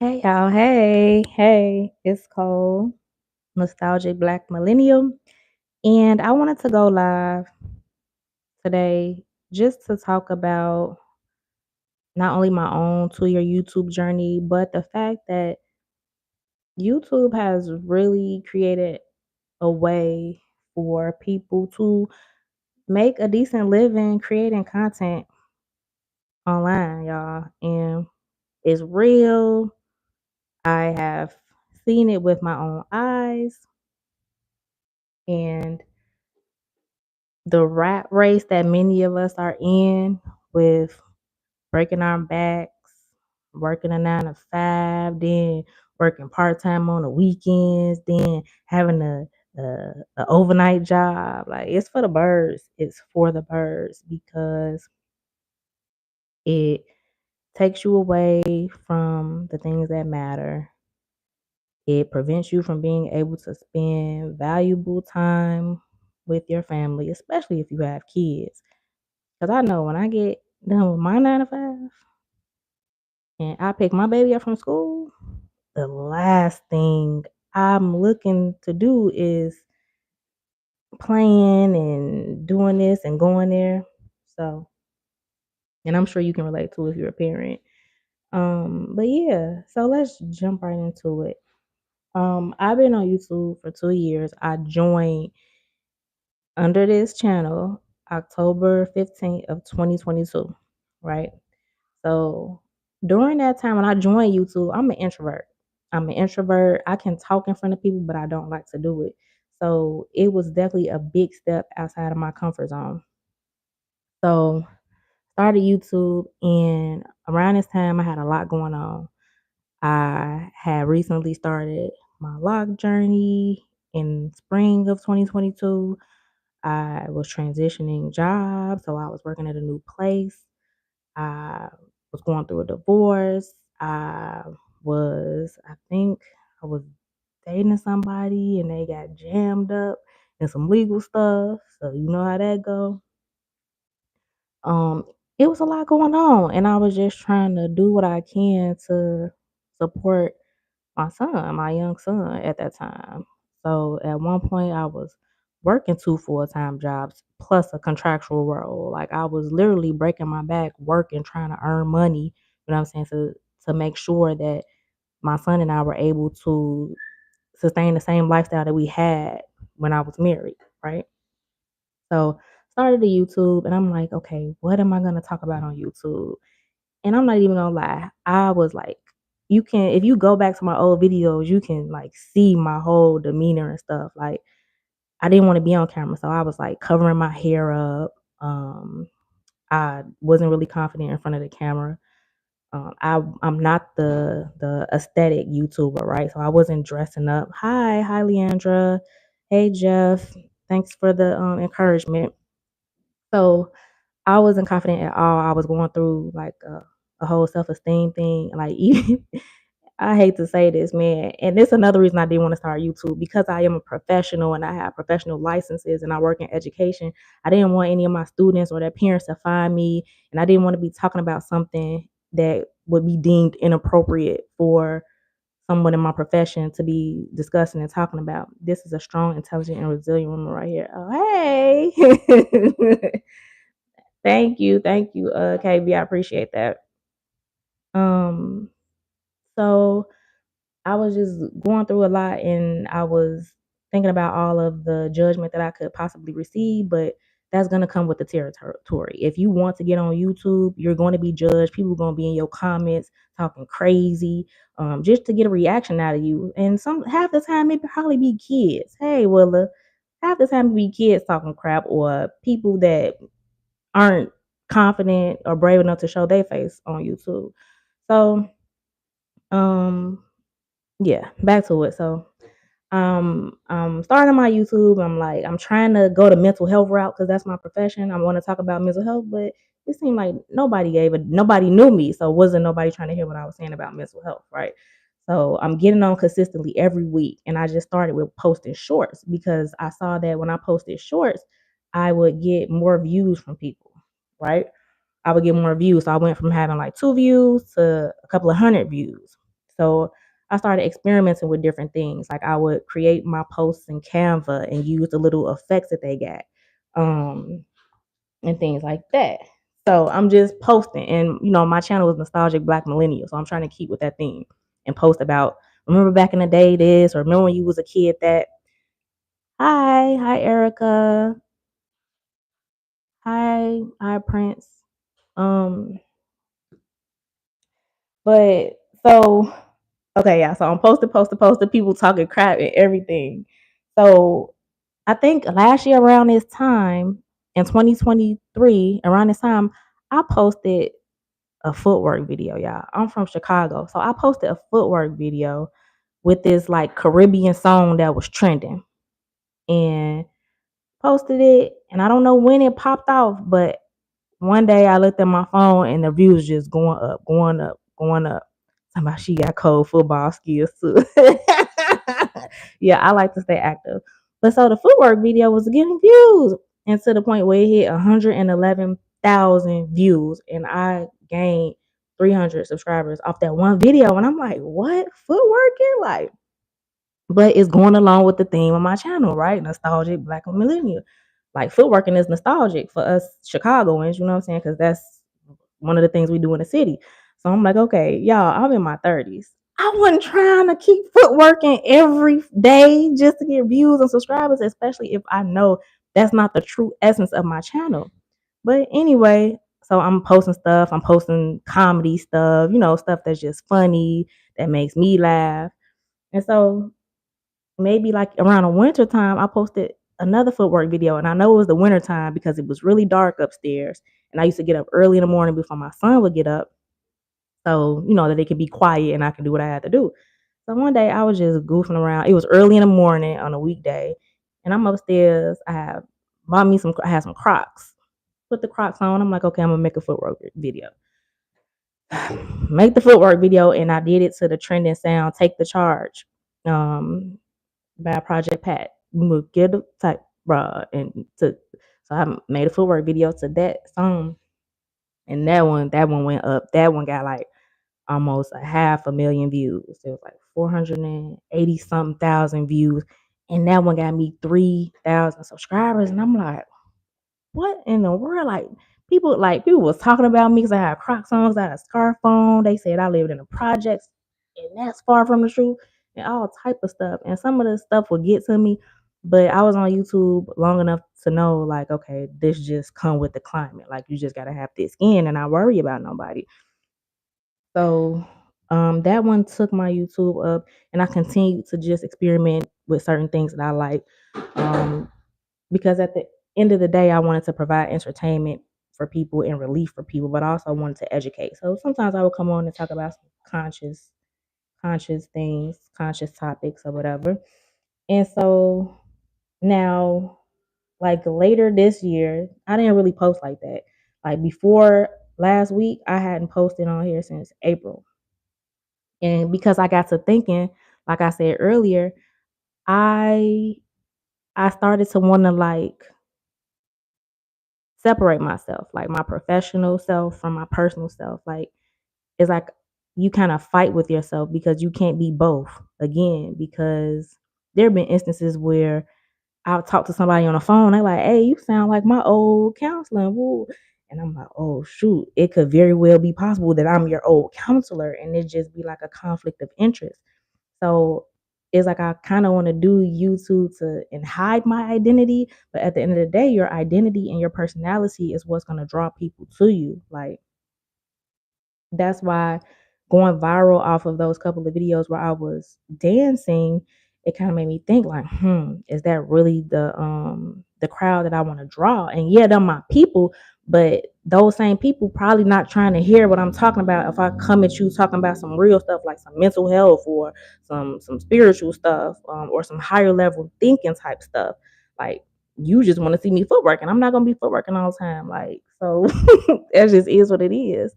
Hey y'all, hey, it's Cole, nostalgic black millennial, and I wanted to go live today just to talk about not only my own 2 year YouTube journey, but the fact that YouTube has really created a way for people to make a decent living creating content online, y'all. And it's real. I have seen it with my own eyes. And the rat race that many of us are in with breaking our backs, working a 9 to 5, then working part time on the weekends, then having a overnight job. Like it's for the birds. It's for the birds because it takes you away from the things that matter. It prevents you from being able to spend valuable time with your family, especially if you have kids. Cause I know when I get done with my 9 to 5 and I pick my baby up from school, the last thing I'm looking to do is playing and doing this and going there. So, and I'm sure you can relate to if you're a parent. But yeah, so let's jump right into it. I've been on YouTube for 2 years. I joined under this channel October 15th of 2022, right? So during that time when I joined YouTube, I'm an introvert. I'm an introvert. I can talk in front of people, but I don't like to do it. So it was definitely a big step outside of my comfort zone. So started YouTube, and around this time I had a lot going on. I had recently started my log journey in spring of 2022. I was transitioning jobs, so I was working at a new place. I was going through a divorce. I think I was dating somebody and they got jammed up in some legal stuff. So you know how that go. Um, it was a lot going on, and I was just trying to do what I can to support my son, my young son at that time. So at one point, I was working 2 full-time jobs plus a contractual role. Like I was literally breaking my back working, trying to earn money. You know what I'm saying? To make sure that my son and I were able to sustain the same lifestyle that we had when I was married, right? So started the YouTube, and I'm like, okay, what am I gonna talk about on YouTube? And I'm not even gonna lie, I was like, you can if you go back to my old videos, you can like see my whole demeanor and stuff. Like I didn't want to be on camera, so I was like covering my hair up. Um, I wasn't really confident in front of the camera. I'm not the aesthetic YouTuber, right? So I wasn't dressing up. Hi, Leandra. Hey, Jeff. Thanks for the encouragement. So I wasn't confident at all. I was going through like a whole self esteem thing. Like even I hate to say this, man, and this is another reason I didn't want to start YouTube because I am a professional and I have professional licenses and I work in education. I didn't want any of my students or their parents to find me, and I didn't want to be talking about something that would be deemed inappropriate for someone in my profession to be discussing and talking about. This is a strong, intelligent, and resilient woman right here. Oh, hey. Thank you, KB. I appreciate that. Um, so I was just going through a lot and I was thinking about all of the judgment that I could possibly receive, but that's gonna come with the territory. If you want to get on YouTube, you're going to be judged. People are gonna be in your comments talking crazy, just to get a reaction out of you. And some half the time it probably be kids. Hey, Willa, half the time it be kids talking crap or people that aren't confident or brave enough to show their face on YouTube. So, um, yeah, back to it. So, I'm starting my YouTube. I'm trying to go the mental health route because that's my profession. I want to talk about mental health, but it seemed like nobody knew me, so wasn't nobody trying to hear what I was saying about mental health, right? So I'm getting on consistently every week, and I just started with posting shorts because I saw that when I posted shorts, I would get more views from people, right? I would get more views. So I went from having like 2 views to a couple of hundred views. So I started experimenting with different things. Like I would create my posts in Canva and use the little effects that they got. Um, and things like that. So I'm just posting, and my channel is Nostalgic Black Millennial, so I'm trying to keep with that theme and post about remember back in the day this, or remember when you was a kid that. Hi Erica, hi Prince. Um, but so okay, yeah. So I'm posting, people talking crap and everything. So I think last year around this time in 2023, around this time, I posted a footwork video, y'all. I'm from Chicago. So I posted a footwork video with this like Caribbean song that was trending and posted it. And I don't know when it popped off, but one day I looked at my phone and the views just going up, going up, going up. Somebody she got cold football skills too. Yeah, I like to stay active. But so the footwork video was getting views and to the point where it hit 111,000 views and I gained 300 subscribers off that one video. And I'm like, what? Footworking? Like, but it's going along with the theme of my channel, right? Nostalgic Black Millennial. Like footworking is nostalgic for us Chicagoans, you know what I'm saying? Because that's one of the things we do in the city. So I'm like, okay, y'all, I'm in my 30s. I wasn't trying to keep footworking every day just to get views and subscribers, especially if I know that's not the true essence of my channel. But anyway, so I'm posting stuff, I'm posting comedy stuff, stuff that's just funny, that makes me laugh. And so maybe like around the winter time, I posted another footwork video. And I know it was the winter time because it was really dark upstairs. And I used to get up early in the morning before my son would get up. So, that it could be quiet and I can do what I had to do. So one day I was just goofing around. It was early in the morning on a weekday. And I'm upstairs. I had some Crocs. Put the Crocs on. I'm like, okay, I'm gonna make a footwork video. Make the footwork video, and I did it to the trending sound, Take the Charge. By Project Pat. Get a type bruh and to so I made a footwork video to that song. And that one went up. That one got like almost a half a million views. It was like 480 something thousand views. And that one got me 3,000 subscribers. And I'm like, what in the world? People was talking about me because I had Crocs on, 'cause I had a scarf on. They said I lived in the projects, and that's far from the truth, and all type of stuff. And some of the stuff would get to me, but I was on YouTube long enough to know, like, okay, this just come with the climate. Like, you just gotta have thick skin and not worry about nobody. So that one took my YouTube up, and I continued to just experiment with certain things that I like. Um, because at the end of the day, I wanted to provide entertainment for people and relief for people, but I also wanted to educate. So sometimes I would come on and talk about some conscious things, conscious topics or whatever. And so now, like later this year, I didn't really post like that. Like before last week, I hadn't posted on here since April. And because I got to thinking, like I said earlier, I I started to want to like separate myself, like my professional self from my personal self. Like it's like you kind of fight with yourself because you can't be both again. Because there have been instances where I'll talk to somebody on the phone, they're like, "Hey, you sound like my old counselor." Woo. And I'm like, oh shoot, it could very well be possible that I'm your old counselor and it just be like a conflict of interest. So it's like I kind of want to do YouTube to and hide my identity, but at the end of the day, your identity and your personality is what's gonna draw people to you. Like that's why going viral off of those couple of videos where I was dancing, it kind of made me think like, is that really the crowd that I want to draw? And yeah, they're my people, but those same people probably not trying to hear what I'm talking about if I come at you talking about some real stuff like some mental health or some spiritual stuff, or some higher level thinking type stuff. Like you just want to see me footwork, and I'm not gonna be footworking all the time. Like so, it just is what it is.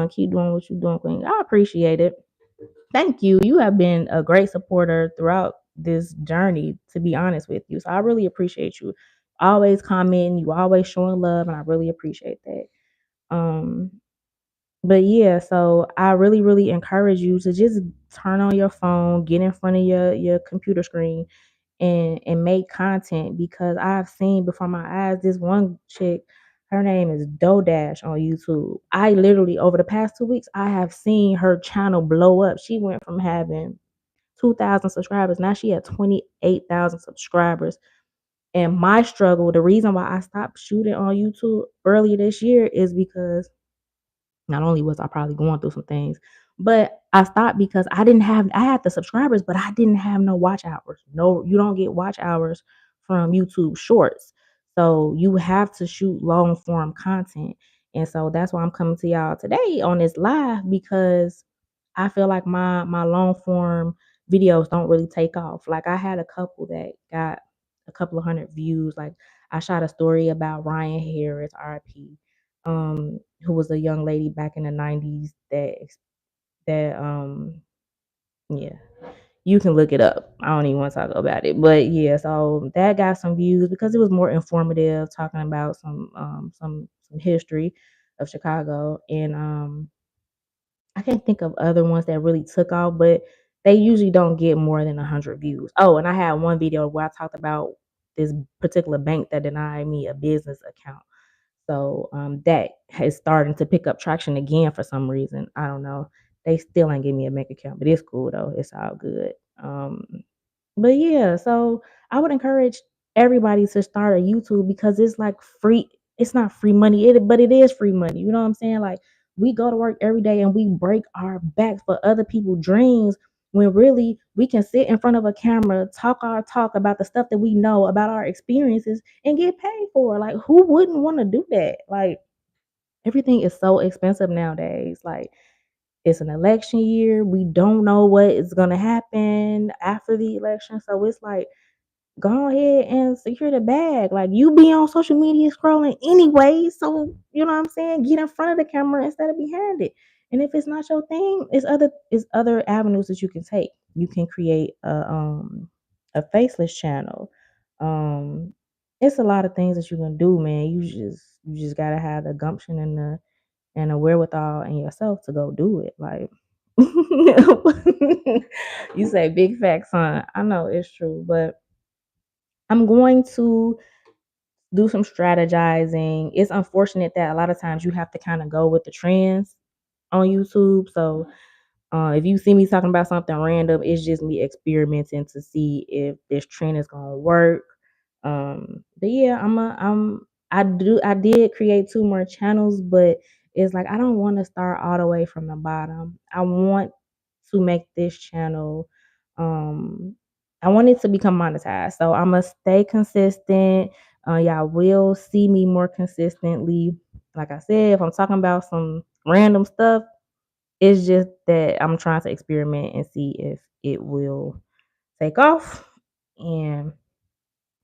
Keep doing what you're doing, Queen. I appreciate it. Thank you. You have been a great supporter throughout this journey, to be honest with you. So I really appreciate you. Always commenting, you always showing love, and I really appreciate that. Um, But yeah, so I really, really encourage you to just turn on your phone, get in front of your computer screen and make content because I've seen before my eyes this one chick, her name is Dodash on YouTube. I literally over the past 2 weeks, I have seen her channel blow up. She went from having 2,000 subscribers. Now she had 28,000 subscribers. And my struggle, the reason why I stopped shooting on YouTube earlier this year is because not only was I probably going through some things, but I stopped because I had the subscribers, but I didn't have no watch hours. No, you don't get watch hours from YouTube Shorts. So you have to shoot long form content. And so that's why I'm coming to y'all today on this live because I feel like my long form videos don't really take off. Like I had a couple that got a couple of hundred views. Like I shot a story about Ryan Harris, RP, who was a young lady back in the 90s that yeah, you can look it up. I don't even want to talk about it. But yeah, so that got some views because it was more informative, talking about some history of Chicago. And I can't think of other ones that really took off, but they usually don't get more than 100 views. Oh, and I had one video where I talked about this particular bank that denied me a business account. So that is starting to pick up traction again for some reason. I don't know. They still ain't give me a bank account, but it's cool though. It's all good. But yeah, so I would encourage everybody to start a YouTube because it's like free. It's not free money, but it is free money. You know what I'm saying? Like we go to work every day and we break our backs for other people's dreams when really we can sit in front of a camera, talk our talk about the stuff that we know about our experiences and get paid for it. Like who wouldn't want to do that? Like everything is so expensive nowadays. Like it's an election year. We don't know what is going to happen after the election. So it's like, go ahead and secure the bag. Like you be on social media scrolling anyway. So, you know what I'm saying? Get in front of the camera instead of behind it. And if it's not your thing, it's other avenues that you can take. You can create a faceless channel. Um it's a lot of things that you can do, man. You just gotta have the gumption and the wherewithal in yourself to go do it. Like you say big facts, son. I know it's true, but I'm going to do some strategizing. It's unfortunate that a lot of times you have to kind of go with the trends on YouTube. So if you see me talking about something random, it's just me experimenting to see if this trend is gonna work. But yeah, I did create 2 more channels, but it's like I don't want to start all the way from the bottom. I want to make this channel um I want it to become monetized. So I'm gonna stay consistent. Y'all will see me more consistently. Like I said, if I'm talking about some random stuff, it's just that I'm trying to experiment and see if it will take off. And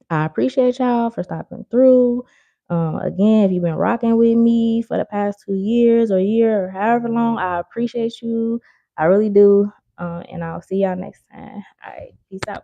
I appreciate y'all for stopping through. Again, if you've been rocking with me for the past 2 years or a year or however long, I appreciate you. I really do. And I'll see y'all next time. All right. Peace out.